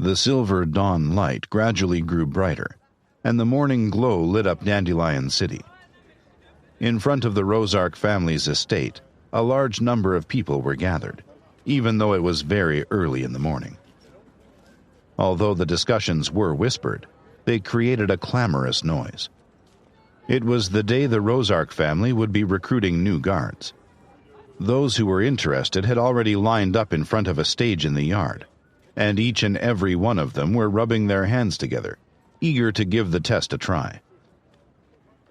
The silver dawn light gradually grew brighter, and the morning glow lit up Dandelion City. In front of the Rozark family's estate, a large number of people were gathered, even though it was very early in the morning. Although the discussions were whispered, they created a clamorous noise. It was the day the Rozark family would be recruiting new guards. Those who were interested had already lined up in front of a stage in the yard, and each and every one of them were rubbing their hands together, eager to give the test a try.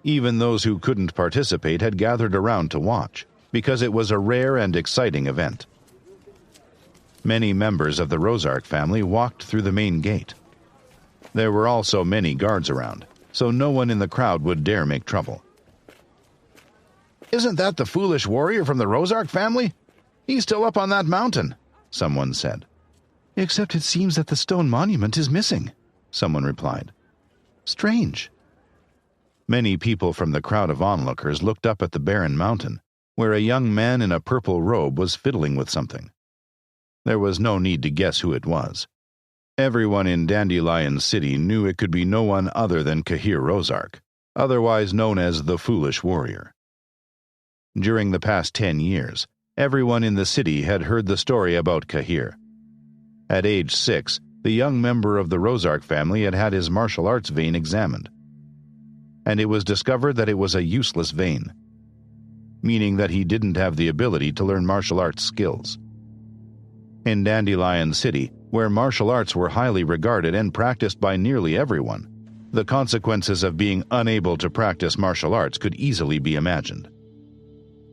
Even those who couldn't participate had gathered around to watch, because it was a rare and exciting event. Many members of the Rozark family walked through the main gate. There were also many guards around, so no one in the crowd would dare make trouble. "Isn't that the foolish warrior from the Rozark family? He's still up on that mountain," someone said. "Except it seems that the stone monument is missing," someone replied. "Strange." Many people from the crowd of onlookers looked up at the barren mountain, where a young man in a purple robe was fiddling with something. There was no need to guess who it was. Everyone in Dandelion City knew it could be no one other than Cahir Rozark, otherwise known as the Foolish Warrior. During the past 10 years, everyone in the city had heard the story about Cahir. At age 6, the young member of the Rozark family had had his martial arts vein examined, and it was discovered that it was a useless vein, meaning that he didn't have the ability to learn martial arts skills. In Dandelion City, where martial arts were highly regarded and practiced by nearly everyone, the consequences of being unable to practice martial arts could easily be imagined.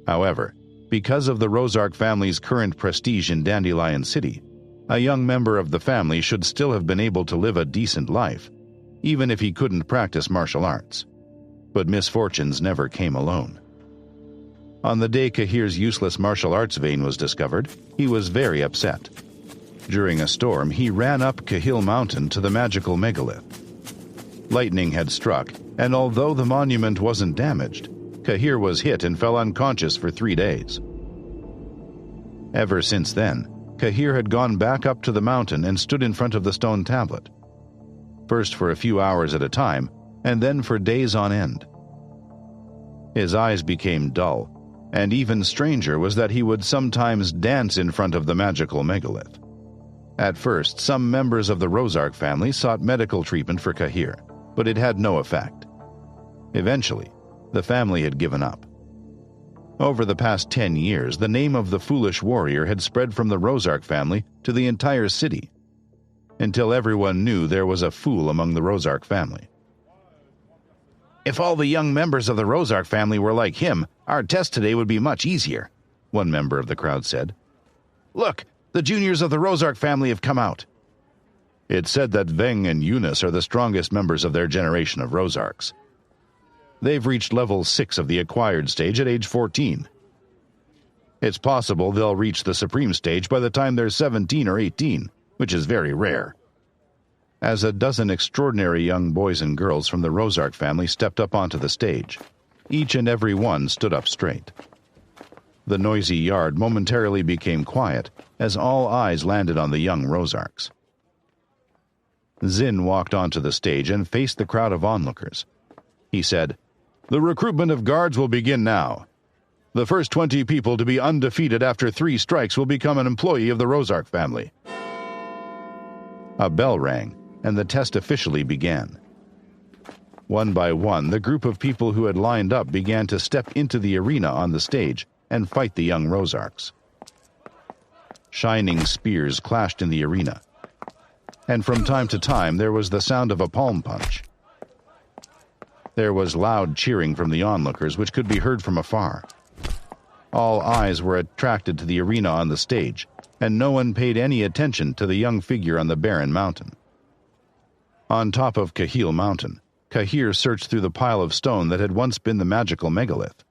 However, because of the Rozark family's current prestige in Dandelion City, a young member of the family should still have been able to live a decent life, even if he couldn't practice martial arts. But misfortunes never came alone. On the day Cahir's useless martial arts vein was discovered, he was very upset. During a storm, he ran up Cahil Mountain to the magical megalith. Lightning had struck, and although the monument wasn't damaged, Cahir was hit and fell unconscious for 3 days. Ever since then, Cahir had gone back up to the mountain and stood in front of the stone tablet, first for a few hours at a time, and then for days on end. His eyes became dull, and even stranger was that he would sometimes dance in front of the magical megalith. At first, some members of the Rozark family sought medical treatment for Cahir, but it had no effect. Eventually, the family had given up. Over the past 10 years, the name of the Foolish Warrior had spread from the Rozark family to the entire city, until everyone knew there was a fool among the Rozark family. "If all the young members of the Rozark family were like him, our test today would be much easier," one member of the crowd said. "Look, the juniors of the Rozark family have come out." It's said that Veng and Eunice are the strongest members of their generation of Rozarks. They've reached level 6 of the acquired stage at age 14. It's possible they'll reach the supreme stage by the time they're 17 or 18, which is very rare. As a dozen extraordinary young boys and girls from the Rozark family stepped up onto the stage, each and every one stood up straight. The noisy yard momentarily became quiet as all eyes landed on the young Rozarks. Zin walked onto the stage and faced the crowd of onlookers. He said, "The recruitment of guards will begin now. The first 20 people to be undefeated after 3 strikes will become an employee of the Rozark family." A bell rang, and the test officially began. One by one, the group of people who had lined up began to step into the arena on the stage and fight the young Rozarks. Shining spears clashed in the arena, and from time to time there was the sound of a palm punch. There was loud cheering from the onlookers, which could be heard from afar. All eyes were attracted to the arena on the stage, and no one paid any attention to the young figure on the barren mountain. On top of Cahil Mountain, Cahir searched through the pile of stone that had once been the magical megalith.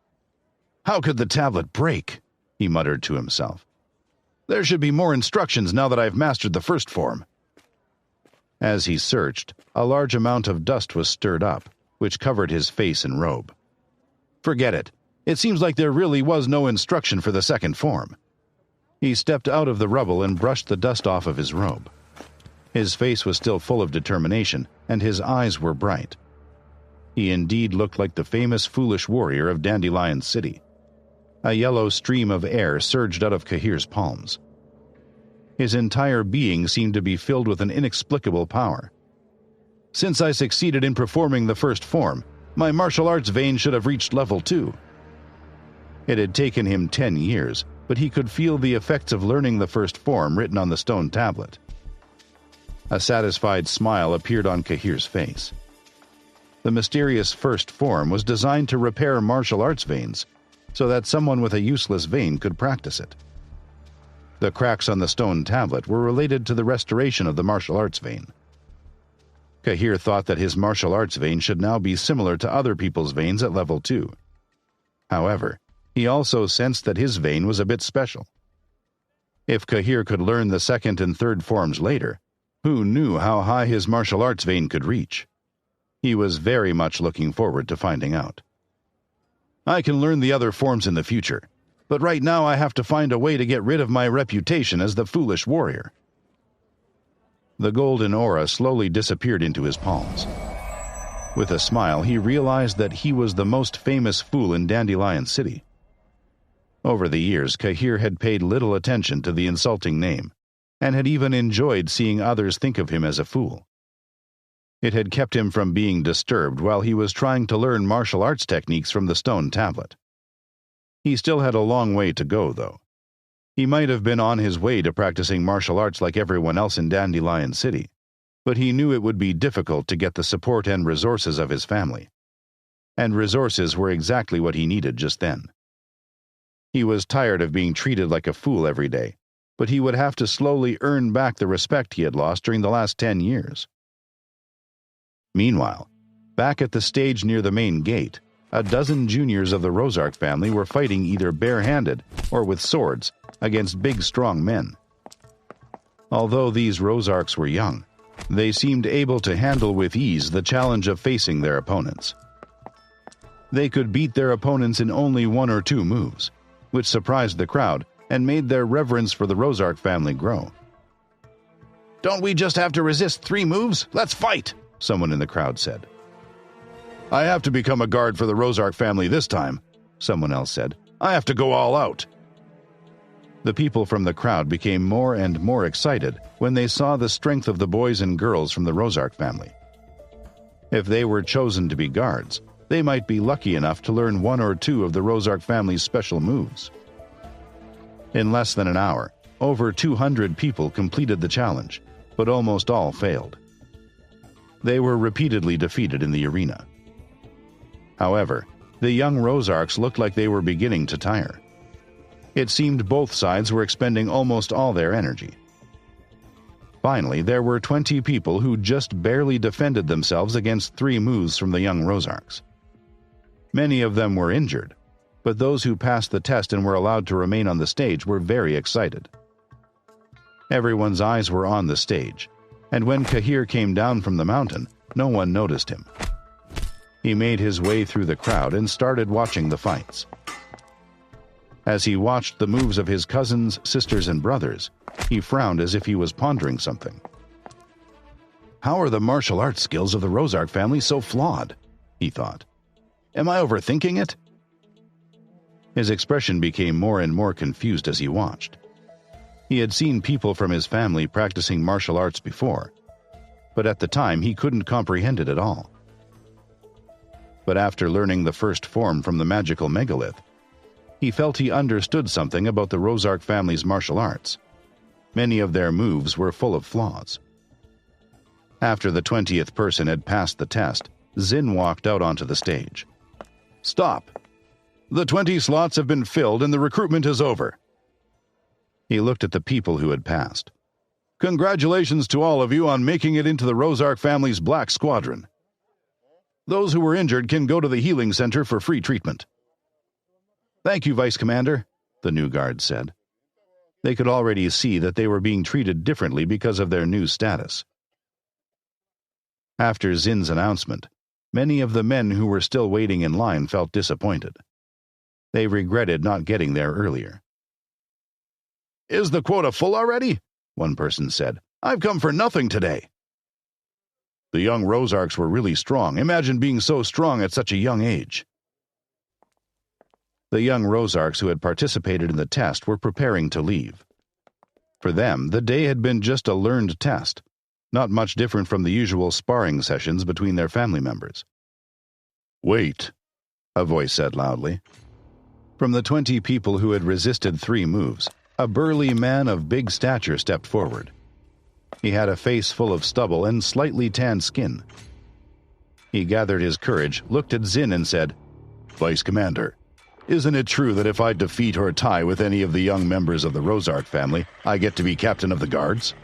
"How could the tablet break?" he muttered to himself. "There should be more instructions now that I've mastered the first form." As he searched, a large amount of dust was stirred up, which covered his face and robe. "Forget it. It seems like there really was no instruction for the second form." He stepped out of the rubble and brushed the dust off of his robe. His face was still full of determination, and his eyes were bright. He indeed looked like the famous foolish warrior of Dandelion City. A yellow stream of air surged out of Cahir's palms. His entire being seemed to be filled with an inexplicable power. Since I succeeded in performing the first form, my martial arts vein should have reached level 2. It had taken him 10 years, but he could feel the effects of learning the first form written on the stone tablet. A satisfied smile appeared on Cahir's face. The mysterious first form was designed to repair martial arts veins, so that someone with a useless vein could practice it. The cracks on the stone tablet were related to the restoration of the martial arts vein. Cahir thought that his martial arts vein should now be similar to other people's veins at level 2. However, he also sensed that his vein was a bit special. If Cahir could learn the second and third forms later, who knew how high his martial arts vein could reach? He was very much looking forward to finding out. I can learn the other forms in the future, but right now I have to find a way to get rid of my reputation as the foolish warrior. The golden aura slowly disappeared into his palms. With a smile, he realized that he was the most famous fool in Dandelion City. Over the years, Cahir had paid little attention to the insulting name, and had even enjoyed seeing others think of him as a fool. It had kept him from being disturbed while he was trying to learn martial arts techniques from the stone tablet. He still had a long way to go, though. He might have been on his way to practicing martial arts like everyone else in Dandelion City, but he knew it would be difficult to get the support and resources of his family. And resources were exactly what he needed just then. He was tired of being treated like a fool every day, but he would have to slowly earn back the respect he had lost during the last 10 years. Meanwhile, back at the stage near the main gate, a dozen juniors of the Rozark family were fighting either barehanded or with swords against big, strong men. Although these Rozarks were young, they seemed able to handle with ease the challenge of facing their opponents. They could beat their opponents in only 1 or 2 moves, which surprised the crowd and made their reverence for the Rozark family grow. "Don't we just have to resist 3 moves? Let's fight!" someone in the crowd said. "I have to become a guard for the Rozark family this time," someone else said. "I have to go all out." The people from the crowd became more and more excited when they saw the strength of the boys and girls from the Rozark family. If they were chosen to be guards, they might be lucky enough to learn 1 or 2 of the Rozark family's special moves. In less than an hour, over 200 people completed the challenge, but almost all failed. They were repeatedly defeated in the arena. However, the young Rozarks looked like they were beginning to tire. It seemed both sides were expending almost all their energy. Finally, there were 20 people who just barely defended themselves against 3 moves from the young Rozarks. Many of them were injured, but those who passed the test and were allowed to remain on the stage were very excited. Everyone's eyes were on the stage, and when Cahir came down from the mountain, no one noticed him. He made his way through the crowd and started watching the fights. As he watched the moves of his cousins, sisters, and brothers, he frowned as if he was pondering something. "How are the martial arts skills of the Rozark family so flawed?" he thought. "Am I overthinking it?" His expression became more and more confused as he watched. He had seen people from his family practicing martial arts before, but at the time he couldn't comprehend it at all. But after learning the first form from the magical megalith, he felt he understood something about the Rozark family's martial arts. Many of their moves were full of flaws. After the 20th person had passed the test, Zin walked out onto the stage. "Stop! The 20 slots have been filled and the recruitment is over." He looked at the people who had passed. "Congratulations to all of you on making it into the Rozark family's Black Squadron. Those who were injured can go to the healing center for free treatment." "Thank you, Vice Commander," the new guard said. They could already see that they were being treated differently because of their new status. After Zin's announcement, many of the men who were still waiting in line felt disappointed. They regretted not getting there earlier. "Is the quota full already?" one person said. I've come for nothing today." The young Rosarks were really strong. Imagine being so strong at such a young age. The young Rosarks who had participated in the test were preparing to leave. For them, the day had been just a learned test, not much different from the usual sparring sessions between their family members. "Wait," a voice said loudly. From the 20 people who had resisted 3 moves, a burly man of big stature stepped forward. He had a face full of stubble and slightly tanned skin. He gathered his courage, looked at Zin and said, "Vice Commander, isn't it true that if I defeat or tie with any of the young members of the Rosark family, I get to be captain of the guards?"